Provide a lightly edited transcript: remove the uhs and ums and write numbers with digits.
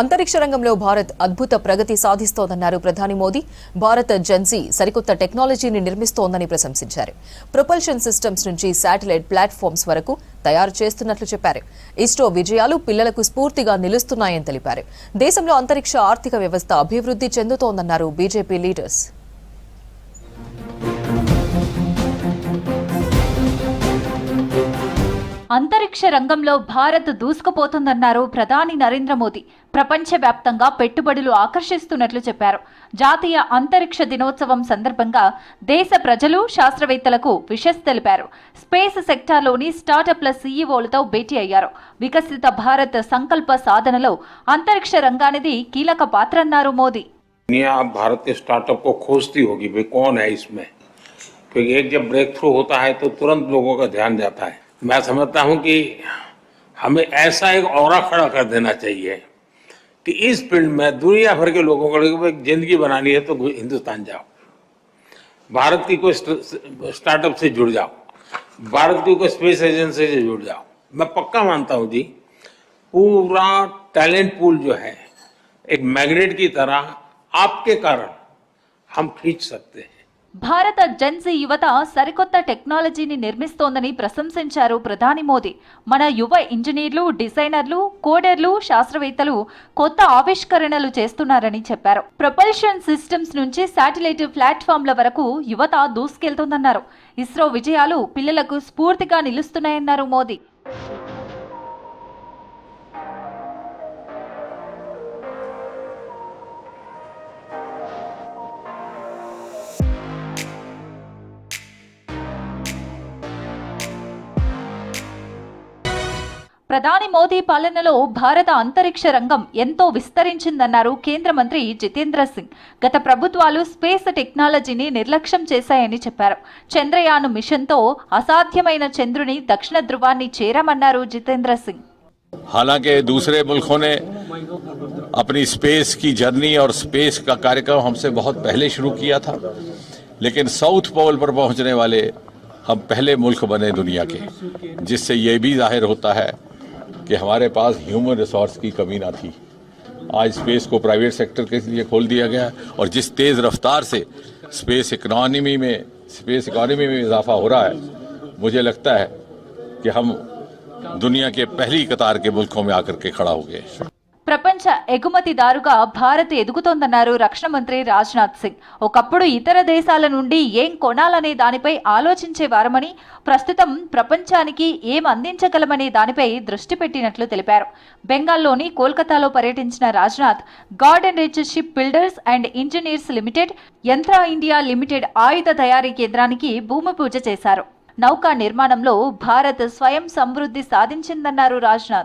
అంతరిక్ష రంగంలో భారత్ అద్భుత ప్రగతి సాధిస్తోందన్నారు ప్రధాని మోదీ. భారత్ జెన్జీ సరికొత్త టెక్నాలజీని నిర్మిస్తోందని ప్రశంసించారు. ప్రొపల్షన్ సిస్టమ్స్ నుంచి శాటిలైట్ ప్లాట్ఫామ్స్ వరకు తయారు చేస్తున్నట్లు చెప్పారు. ఇస్రో విజయాలు పిల్లలకు స్ఫూర్తిగా నిలుస్తున్నాయని తెలిపారు. దేశంలో అంతరిక్ష ఆర్థిక వ్యవస్థ అభివృద్ధి చెందుతోందన్నారు బీజేపీ లీడర్స్. అంతరిక్ష రంగంలో భారత్ దూసుకుపోతుందన్నారు ప్రధాని నరేంద్ర మోదీ. ప్రపంచవ్యాప్తంగా పెట్టుబడులు ఆకర్షిస్తున్నట్లు చెప్పారు. జాతీయ అంతరిక్ష దినోత్సవం సందర్భంగా దేశ ప్రజలు, శాస్త్రవేత్తలకు విషెస్ తెలిపారు. స్పేస్ సెక్టార్లోని స్టార్టప్ల సీఈఓలతో భేటీ అయ్యారు. వికసిత భారత్ సంకల్ప సాధనలో అంతరిక్ష రంగానిది కీలక పాత్ర అన్నారు మోదీ. भारत के स्टार्टअप को खोजती होगी भाई कौन है इसमें, क्योंकि एक जब ब्रेक थ्रू होता है तो तुरंत लोगों का ध्यान जाता है. मैं समझता हूं कि हमें ऐसा एक ऑरा खड़ा कर देना चाहिए कि इस फील्ड में दुनिया भर के लोगों को एक जिंदगी बनानी है तो हिंदुस्तान जाओ, भारत की कोई स्टार्टअप से जुड़ जाओ, भारत की कोई स्पेस एजेंसी से जुड़ जाओ. मैं पक्का मानता हूं जी, पूरा टैलेंट पूल जो है एक मैग्नेट की तरह आपके कारण हम खींच सकते हैं. భారత జెన్జీ యువత సరికొత్త టెక్నాలజీని నిర్మిస్తోందని ప్రశంసించారు ప్రధాని మోదీ. మన యువ ఇంజనీర్లు, డిజైనర్లు, కోడర్లు, శాస్త్రవేత్తలు కొత్త ఆవిష్కరణలు చేస్తున్నారని చెప్పారు. ప్రొపల్షన్ సిస్టమ్స్ నుంచి శాటిలైట్ ప్లాట్ఫామ్ల వరకు యువత దూసుకెళ్తోందన్నారు. ఇస్రో విజయాలు పిల్లలకు స్ఫూర్తిగా నిలుస్తున్నాయన్నారు మోదీ. ప్రధాని మోదీ పాలనలో భారత అంతరిక్ష రంగం ఎంతో విస్తరించిందన్నారు కేంద్ర మంత్రి జితేంద్ర సింగ్. గత ప్రభుత్వాలు స్పేస్ టెక్నాలజీని నిర్లక్ష్యం చేశాయని చెప్పారు. చంద్రయాన్ మిషన్తో అసాధ్యమైన చంద్రుని దక్షిణ ధృవాన్ని చేరామన్నారు జితేంద్ర సింగ్. हालांकि दूसरे मुल्कों ने अपनी स्पेस की जर्नी और स्पेस का कार्यक्रम हमसे बहुत पहले शुरू किया था, लेकिन साउथ पोल पर पहुंचने वाले हम पहले मुल्क बने दुनिया के, जिससे ये भी जाहिर होता है कि हमारे पास ह्यूमन रिसोर्स की कमी ना थी. आज स्पेस को प्राइवेट सेक्टर के लिए खोल दिया गया और जिस तेज़ रफ्तार से स्पेस इकॉनमी में इजाफा हो रहा है, मुझे लगता है कि हम दुनिया के पहली कतार के मुल्कों में आकर के खड़ा हो गए. ప్రపంచ ఎగుమతిదారుగా భారత్ ఎదుగుతోందన్నారు రక్షణ మంత్రి రాజ్నాథ్ సింగ్. ఒకప్పుడు ఇతర దేశాల నుండి ఏం కొనాలనే దానిపై ఆలోచించేవారమని, ప్రస్తుతం ప్రపంచానికి ఏం అందించగలమనే దానిపై దృష్టి పెట్టినట్లు తెలిపారు. బెంగాల్లోని కోల్కతాలో పర్యటించిన Rajnath garden reach ship builders and engineers limited, Yantra India limited ఆయుధ తయారీ కేంద్రానికి భూమి పూజ చేశారు. నౌకా నిర్మాణంలో భారత్ స్వయం సమృద్ధి సాధించిందన్నారు రాజ్నాథ్.